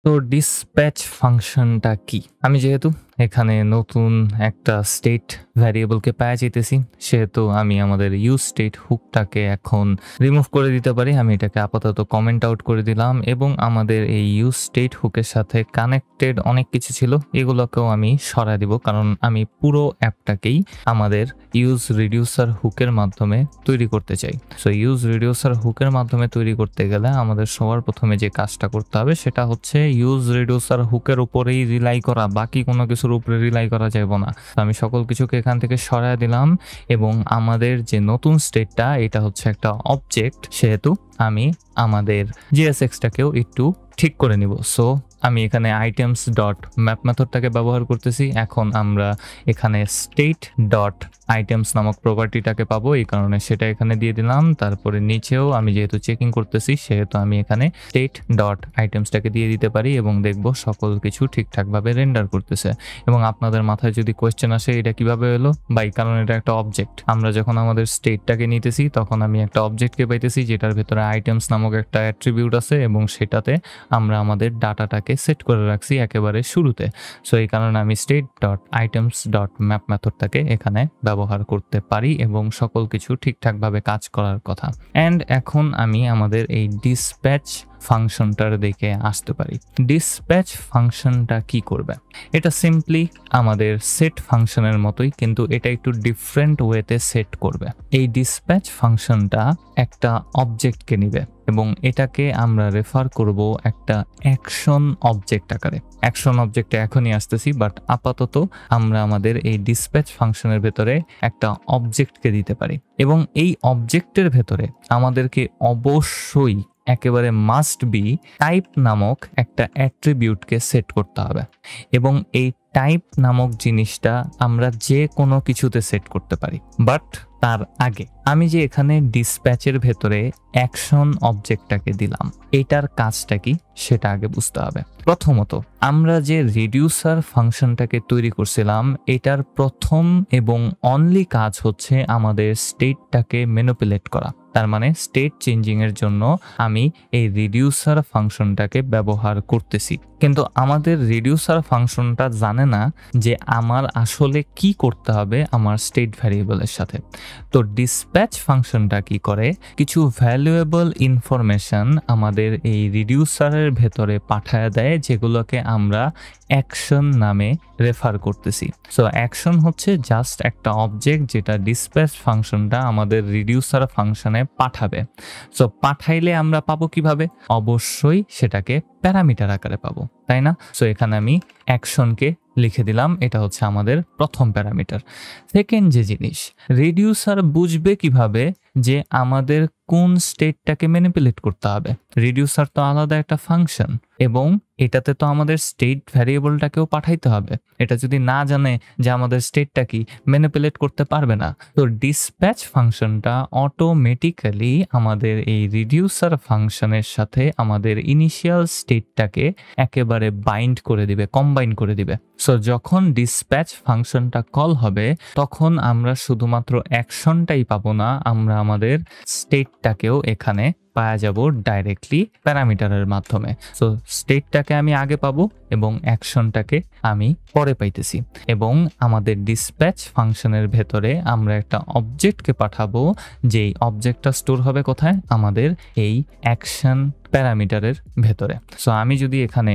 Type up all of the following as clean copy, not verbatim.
তো ডিসপ্যাচ ফাংশনটা কি? আমি যেহেতু এখানে নতুন একটা স্টেট ভ্যারিয়েবলকে পাওয়া যাইতেছি, সেহেতু আমি আমাদের ইউজ স্টেট হুকটাকে এখন রিমুভ করে দিতে পারি। আমি এটাকে আপাতত কমেন্ট আউট করে দিলাম এবং আমাদের এই ইউজ স্টেট হুকের সাথে কানেক্টেড অনেক কিছু ছিল, এগুলোকেও আমি সরায় দিব, কারণ আমি পুরো অ্যাপটাকেই আমাদের ইউজ রিডিউসার হুকের মাধ্যমে তৈরি করতে চাই। সো ইউজ রিডিউসার হুকের মাধ্যমে তৈরি করতে গেলে আমাদের সবার প্রথমে যে কাজটা করতে হবে সেটা হচ্ছে ইউজ রিডিউসার হুকের উপরেই রিলাই করা, বাকি কোনো কিছুর উপরে রিলাই করা যাবে না। তো আমি সকল কিছুকে এখান থেকে সরায় দিলাম এবং আমাদের যে নতুন স্টেটটা এটা হচ্ছে একটা অবজেক্ট, সেহেতু আমি আমাদের জিএসএক্সটাকেও একটু ঠিক করে নিব। সো আমি এখানে আইটেমস ডট ম্যাপ মেথডটাকে ব্যবহার করতেছি। এখন আমরা এখানে স্টেট ডট আইটেমস নামক প্রপার্টিটাকে পাবো, এই কারণে সেটা এখানে দিয়ে দিলাম। তারপরে নিচেও আমি যেহেতু চেকিং করতেছি সেহেতু আমি এখানে স্টেট ডট আইটেমসটাকে দিয়ে দিতে পারি এবং দেখব সকল কিছু ঠিকঠাকভাবে রেন্ডার করতেছে। এবং আপনাদের মাথায় যদি কোয়েশ্চেন আসে এটা কিভাবে এলো, কারণ এটা একটা অবজেক্ট। আমরা যখন আমাদের স্টেটটাকে নিতেছি তখন আমি একটা অবজেক্টকে পাইতেছি যেটার ভেতরে আইটেমস নামক একটা অ্যাট্রিবিউট আছে এবং সেটাতে আমরা আমাদের ডাটাটাকে সেট করে রাখছি একেবারে শুরুতে। সো এই কারণে আমি state dot items dot map মেথডটাকে এখানে ব্যবহার করতে পারি এবং সকল কিছু ঠিকঠাকভাবে কাজ করার কথা। অ্যান্ড এখন আমি আমাদের এই ডিসপ্যাচ ফাংশনটার দিকে আসতে পারি। ডিসপ্যাচ ফাংশনটা কি করবে? এটা সিম্পলি আমাদের সেট ফাংশনের মতোই, কিন্তু এটা একটু ডিফারেন্ট ওয়েতে সেট করবে। এই ডিসপ্যাচ ফাংশনটা একটা অবজেক্টকে নিবে এবং এটাকে আমরা রেফার করব একটা অ্যাকশন অবজেক্ট আকারে। অ্যাকশন অবজেক্টে এখনই আসতেছি, বাট আপাতত আমরা আমাদের এই ডিসপ্যাচ ফাংশনের ভেতরে একটা অবজেক্টকে দিতে পারি এবং এই অবজেক্টের ভেতরে আমাদেরকে অবশ্যই একেবারে মাস্ট বি টাইপ নামক একটা অ্যাট্রিবিউটকে সেট করতে হবে এবং এই টাইপ নামক জিনিসটা আমরা যে কোনো কিছুতে সেট করতে পারি। বাট তার আগে আমি যে এখানে ডিসপ্যাচের ভেতরে অ্যাকশন অবজেক্টটাকে দিলাম, এটার কাজটা কি সেটা আগে বুঝতে হবে। প্রথমত আমরা যে রিডিউসার ফাংশনটাকে তৈরি করছিলাম এটার প্রথম এবং অনলি কাজ হচ্ছে আমাদের স্টেটটাকে ম্যানিপুলেট করা। তার মানে স্টেট চেঞ্জিং এর জন্য আমি এই রিডিউসার ফাংশনটাকে ব্যবহার করতেছি, কিন্তু আমাদের রিডিউসার ফাংশনটা জানে না যে আমার আসলে কি করতে হবে আমার স্টেট ভ্যারিয়েবলের সাথে। তো ডিসপ্যাচ ফাংশনটা কি করে, কিছু ভ্যালুয়েবল ইনফরমেশন আমাদের এই রিডিউসারের ভেতরে পাঠায় দেয় যেগুলোকে আমরা অ্যাকশন নামে রেফার করতেছি। সো অ্যাকশন হচ্ছে জাস্ট একটা অবজেক্ট যেটা ডিসপ্যাচ ফাংশনটা আমাদের রিডিউসার ফাংশনে পাঠাবে। সো পাঠাইলে আমরা পাবো কিভাবে? অবশ্যই সেটাকে প্যারামিটার আকারে পাবো, তাই না? সো এখানে আমি অ্যাকশনকে লিখে দিলাম, এটা হচ্ছে আমাদের প্রথম প্যারামিটার। সেকেন্ড যে জিনিস, রিডিউসার বুঝবে কিভাবে যে আমাদের কোন স্টেটটাকে ম্যানিপুলেট করতে হবে? রিডিউসার তো আলাদা একটা ফাংশন এবং এটাতে তো আমাদের স্টেট ভ্যারিয়েবলটাকেও পাঠাইতে হবে। এটা যদি না জানে যে আমাদের স্টেটটা কি, ম্যানিপুলেট করতে পারবে না। তো ডিসপ্যাচ ফাংশনটা অটোমেটিক্যালি আমাদের এই রিডিউসার ফাংশনের সাথে আমাদের ইনিশিয়াল স্টেটটাকে একেবারে বাইন্ড করে দিবে, কম্বাইন করে দিবে। সো যখন ডিসপ্যাচ ফাংশনটা কল হবে তখন আমরা শুধুমাত্র অ্যাকশনটাই পাবো না, আমরা আমাদের স্টেটটাকেও এখানে পাওয়া যাব ডাইরেক্টলি প্যারামিটারের মাধ্যমে। সো স্টেটটাকে আমি আগে পাবো এবং অ্যাকশনটাকে আমি পরে পাইতেছি এবং আমাদের ডিসপ্যাচ ফাংশনের ভেতরে আমরা একটা অবজেক্টকে পাঠাবো, যেই অবজেক্টটা স্টোর হবে কোথায়? আমাদের এই অ্যাকশন প্যারামিটারের ভেতরে। সো আমি যদি এখানে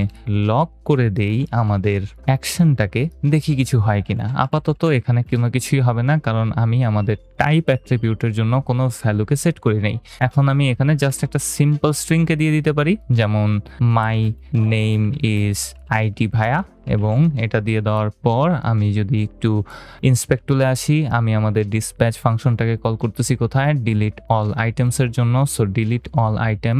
লক করে দেই আমাদের অ্যাকশনটাকে, দেখি কিছু হয় কিনা। আপাতত এখানে কোনো কিছুই হবে না, কারণ আমি আমাদের টাইপ অ্যাট্রিবিউটের জন্য কোনো ভ্যালুকে সেট করি নাই। এখন আমি এখানে জাস্ট একটা সিম্পল স্ট্রিংকে দিয়ে দিতে পারি, যেমন মাই নেম ইজ আইটি ভায়া, এবং এটা দিয়ে দেওয়ার পর আমি যদি একটু ইন্সপেক্ট টুলে আসি, আমি আমাদের ডিসপ্যাচ ফাংশনটাকে কল করতেছি কোথায়? ডিলিট অল আইটেমসের জন্য। সো ডিলিট অল আইটেম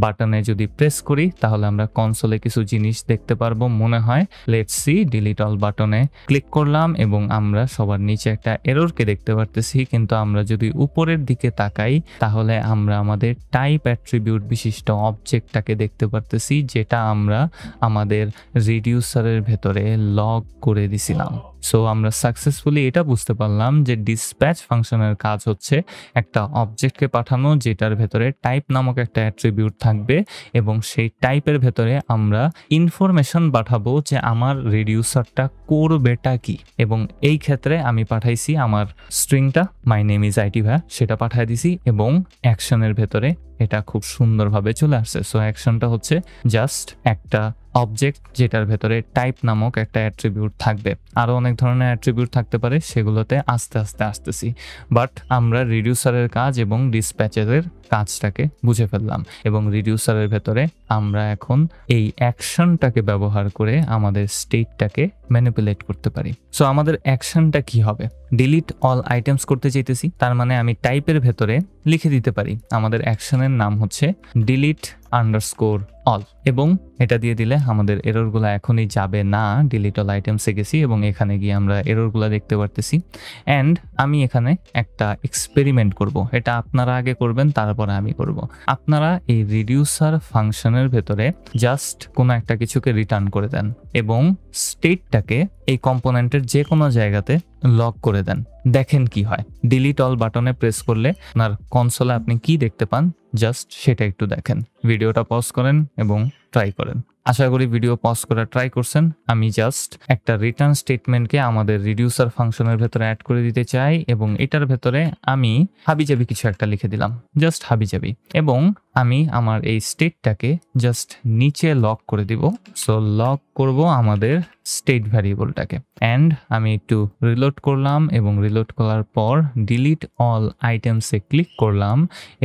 বাটনে যদি প্রেস করি তাহলে আমরা কনসোলে কিছু জিনিস দেখতে পারবো মনে হয়। লেটস সি, ডিলিট অল বাটনে ক্লিক করলাম এবং আমরা সবার নিচে একটা এররকে দেখতে পারতেছি, কিন্তু আমরা যদি উপরের দিকে তাকাই তাহলে আমরা আমাদের টাইপ অ্যাট্রিবিউট বিশিষ্ট অবজেক্টটাকে দেখতে পারতেছি, যেটা আমরা আমাদের রিডিউসারের ভেতরে লগ করে দিছিলাম। সো আমরা সাকসেসফুলি এটা বুঝতে পারলাম যে ডিসপ্যাচ ফাংশনের কাজ হচ্ছে একটা অবজেক্টকে পাঠানো যেটার ভেতরে টাইপ নামক একটা অ্যাট্রিবিউট থাকবে এবং সেই টাইপের ভেতরে আমরা ইনফরমেশন পাঠাবো যে আমার রিডিউসারটা করবেটা কি। এবং এই ক্ষেত্রে আমি পাঠাইছি আমার স্ট্রিংটা মাই নেম ইজ আইটি ভাইয়া, সেটা পাঠিয়ে দিছি এবং অ্যাকশনের ভেতরে এটা খুব সুন্দরভাবে চলে আসছে। সো অ্যাকশনটা হচ্ছে জাস্ট একটা অবজেক্ট যেটার ভেতরে টাইপ নামক একটা অ্যাট্রিবিউট থাকবে। আরও অনেক ধরনের অ্যাট্রিবিউট থাকতে পারে, সেগুলোতে আস্তে আস্তে আসতেছি। বাট আমরা রিডিউসারের কাজ এবং ডিসপ্যাচের কাজটাকে বুঝে ফেললাম এবং রিডিউসারের ভেতরে আমরা এখন এই অ্যাকশনটাকে ব্যবহার করে আমাদের স্টেটটাকে ম্যানিপুলেট করতে পারি। সো আমাদের অ্যাকশনটা কি হবে? ডিলিট অল আইটেমস করতে চাইতেছি, তার মানে আমি টাইপের ভেতরে লিখে দিতে পারি আমাদের অ্যাকশনের নাম হচ্ছে ডিলিট আন্ডারস্কোর অল, এবং এটা দিয়ে দিলে আমাদের এররগুলো এখনই যাবে না। ডিলিট অল আইটেমসে গেছি এবং এখানে গিয়ে আমরা এররগুলো দেখতে পারতেছি। অ্যান্ড আমি এখানে একটা এক্সপেরিমেন্ট করব, এটা আপনারা আগে করবেন তারপরে আমি করব। আপনারা এই রিডিউসার ফাংশনের ভেতরে জাস্ট কোনো একটা কিছুকে রিটার্ন করে দেন এবং স্টেটটাকে এই কম্পোনেন্টের যে কোনো জায়গাতে লক করে দেন, দেখেন কি হয়। ডিলিট অল বাটনে প্রেস করলে আপনার কনসোলে আপনি কি দেখতে পান জাস্ট সেটা একটু দেখেন। ভিডিওটা পজ করেন এবং ট্রাই করেন। আশা করি ভিডিও পজ করে ট্রাই করছেন। আমি জাস্ট একটা রিটার্ন স্টেটমেন্টকে আমাদের রিডিউসার ফাংশনের ভেতরে অ্যাড করে দিতে চাই এবং এটার ভেতরে আমি হাবিজাবি কিছু একটা লিখে দিলাম, জাস্ট হাবিজাবি, এবং আমি আমার এই স্টেটটাকে জাস্ট নিচে লক করে দিব। সো লক করব আমাদের স্টেট ভ্যারিয়েবলটাকে। অ্যান্ড আমি একটু রিলোড করলাম এবং রিলোড করার পর ডিলিট অল আইটেমসে ক্লিক করলাম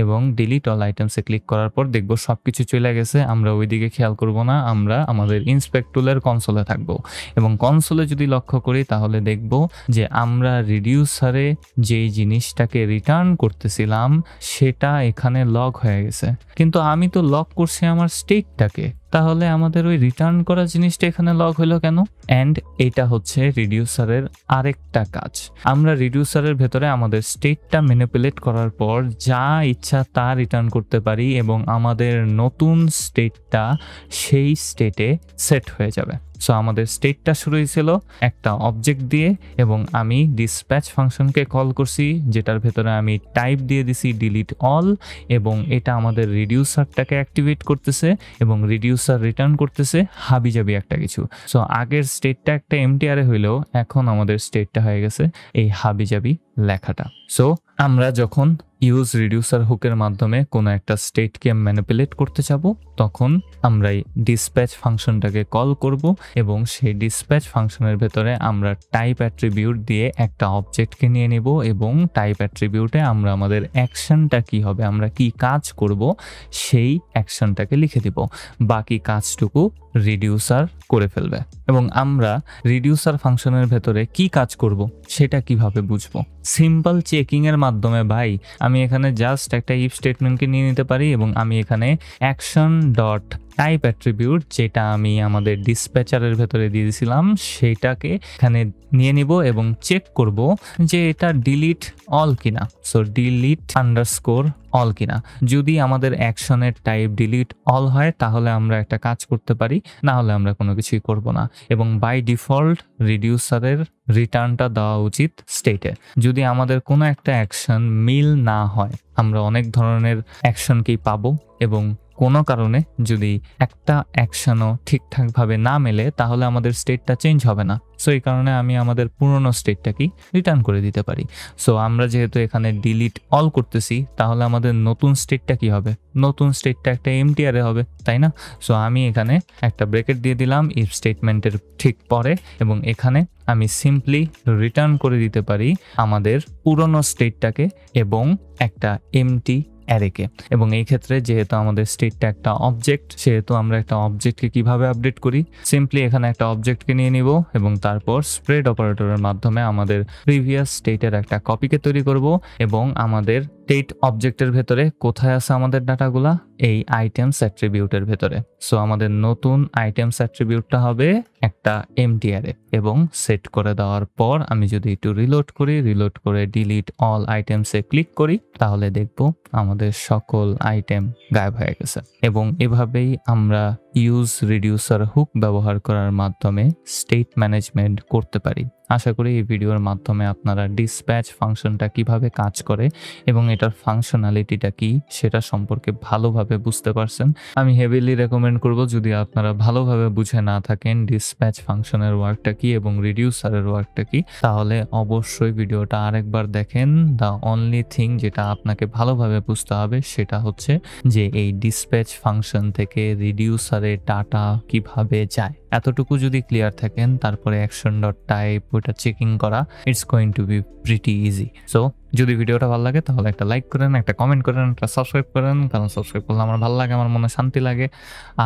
এবং ডিলিট অল আইটেমসে ক্লিক করার পর দেখব সব কিছু চলে গেছে। আমরা ওইদিকে খেয়াল করব না, আমরা আমাদের ইন্সপেক্ট টুলের কনসোলে থাকবো এবং কনসোলে যদি লক্ষ্য করি তাহলে দেখব যে আমরা রিডিউসারে যেই জিনিসটাকে রিটার্ন করতেছিলাম সেটা এখানে লগ হয়ে গেছে, কিন্তু আমি তো লক করছি আমার স্টেটটাকে, তাহলে আমাদের ওই রিটার্ন করা জিনিসটা এখানে লগ হলো কেন? অ্যান্ড এটা হচ্ছে রিডিউসারের আরেকটা কাজ। আমরা রিডিউসারের ভেতরে আমাদের স্টেটটা ম্যানিপুলেট করার পর যা ইচ্ছা তা রিটার্ন করতে পারি এবং আমাদের নতুন স্টেটটা সেই স্টেটে সেট হয়ে যাবে। সো আমাদের স্টেটটা শুরু হয়েছিল একটা অবজেক্ট দিয়ে এবং আমি ডিসপ্যাচ ফাংশনকে কল করছি যেটার ভেতরে আমি টাইপ দিয়ে দিছি ডিলিট অল এবং এটা আমাদের রিডিউসারটাকে অ্যাক্টিভেট করতেছে এবং রিডিউসার রিটার্ন করতেছে হাবিজাবি একটা কিছু। সো আগের স্টেটটা একটা এমটিআরে হইলেও এখন আমাদের স্টেটটা হয়ে গেছে এই হাবিজাবি লেখাটা। সো আমরা যখন ইউজ রিডিউসার হুকের মাধ্যমে কোনো একটা স্টেটকে ম্যানিপুলেট করতে যাব তখন আমরা এই ডিসপ্যাচ ফাংশনটাকে কল করব এবং সেই ডিসপ্যাচ ফাংশনের ভেতরে আমরা টাইপ অ্যাট্রিবিউট দিয়ে একটা অবজেক্টকে নিয়ে নেব এবং টাইপ অ্যাট্রিবিউটে আমরা আমাদের অ্যাকশনটা কি হবে, আমরা কি কাজ করব সেই অ্যাকশনটাকে লিখে দিব। বাকি কাজটুকু রিডিউসার করে ফেলবে এবং আমরা রিডিউসার ফাংশনের ভেতরে কি কাজ করব সেটা কিভাবে বুঝবো? সিম্পল চেকিং এর মাধ্যমে ভাই। আমি এখানে জাস্ট একটা ইফ স্টেটমেন্টকে নিয়ে নিতে পারি এবং আমি এখানে অ্যাকশন ডট টাইপ অ্যাট্রিবিউট যেটা আমি আমাদের ডিসপ্যাচারের ভেতরে দিয়ে দিয়েছিলাম সেটাকে এখানে নিয়ে নিব এবং চেক করব যে এটা ডিলিট অল কিনা। সো ডিলিট আন্ডারস্কোর অল কিনা। যদি আমাদের অ্যাকশনের টাইপ ডিলিট অল হয় তাহলে আমরা একটা কাজ করতে পারি, না হলে আমরা কোনো কিছুই করব না। এবং বাই ডিফল্ট রিডিউসারের রিটার্নটা দেওয়া উচিত স্টেটে। যদি আমাদের কোনো একটা অ্যাকশন মিল না হয়, আমরা অনেক ধরনের অ্যাকশনকেই পাবো এবং কোনো কারণে যদি একটা অ্যাকশনও ঠিকঠাকভাবে না মেলে তাহলে আমাদের স্টেটটা চেঞ্জ হবে না। সো এই কারণে আমি আমাদের পুরনো স্টেটটাকেই রিটার্ন করে দিতে পারি। সো আমরা যেহেতু এখানে ডিলিট অল করতেছি তাহলে আমাদের নতুন স্টেটটা কি হবে? নতুন স্টেটটা একটা এমটিআরে হবে, তাই না? সো আমি এখানে একটা ব্রেকেট দিয়ে দিলাম ইফ স্টেটমেন্টের ঠিক পরে এবং এখানে আমি সিম্পলি রিটার্ন করে দিতে পারি আমাদের পুরনো স্টেটটাকে এবং একটা এমটি অ্যারেকে। এবং এই ক্ষেত্রে যেহেতু আমাদের স্টেটটা একটা অবজেক্ট, সেহেতু আমরা একটা অবজেক্টকে কিভাবে আপডেট করি? সিম্পলি এখানে একটা অবজেক্টকে নিয়ে নিব এবং তারপর স্প্রেড অপারেটরের মাধ্যমে আমাদের প্রিভিয়াস স্টেটের একটা কপিকে তৈরি করব এবং আমাদের স্টেট অবজেক্টের ভেতরে কোথায় আছে আমাদের ডাটাগুলা? এই আইটেমস অ্যাট্রিবিউটের ভেতরে। সো আমাদের নতুন আইটেমস অ্যাট্রিবিউটটা হবে একটা এমটি অ্যারে এবং সেট করে দেওয়ার পর আমি যদি একটু রিলোড করে ডিলিট অল আইটেমসে ক্লিক করি তাহলে দেখব আমাদের সকল আইটেম গায়েব হয়ে গেছে। এবং এভাবেই আমরা ইউজ রিডিউসার হুক ব্যবহার করার মাধ্যমে স্টেট ম্যানেজমেন্ট করতে পারি। আশা করি এই ভিডিওর মাধ্যমে আপনারা ডিসপ্যাচ ফাংশনটা কিভাবে কাজ করে এবং এটার ফাংশনালিটিটা কি সেটা সম্পর্কে ভালোভাবে বুঝতে পারছেন। আমি হেভিলি রেকমেন্ড করব, যদি আপনারা ভালোভাবে বুঝে না থাকেন ডিসপ্যাচ ফাংশনের ওয়ার্কটা কি এবং রিডিউসারের ওয়ার্কটা কি, তাহলে অবশ্যই ভিডিওটা আরেকবার দেখেন। দ্য অনলি থিং যেটা আপনাকে ভালোভাবে বুঝতে হবে সেটা হচ্ছে যে এই ডিসপ্যাচ ফাংশন থেকে রিডিউসারে ডাটা কিভাবে যায়। এতটুকু যদি ক্লিয়ার থাকেন, তারপরে অ্যাকশন ডট টাইপ ওইটা চেকিং করা, it's going to be pretty easy. So যদি ভিডিওটা ভালো লাগে তাহলে একটা লাইক করেন, একটা কমেন্ট করেন, একটা সাবস্ক্রাইব করেন, কারণ সাবস্ক্রাইব করলে আমার ভালো লাগে, আমার মনে শান্তি লাগে।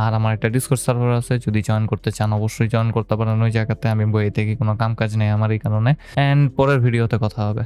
আর আমার একটা ডিসকর্ড সার্ভার আছে, যদি জয়েন করতে চান অবশ্যই জয়েন করতে পারেন। ওই জায়গাতে আমি বইয়ে থেকে কোনো কাম কাজ নেই আমার, এই কারণে। অ্যান্ড পরের ভিডিওতে কথা হবে।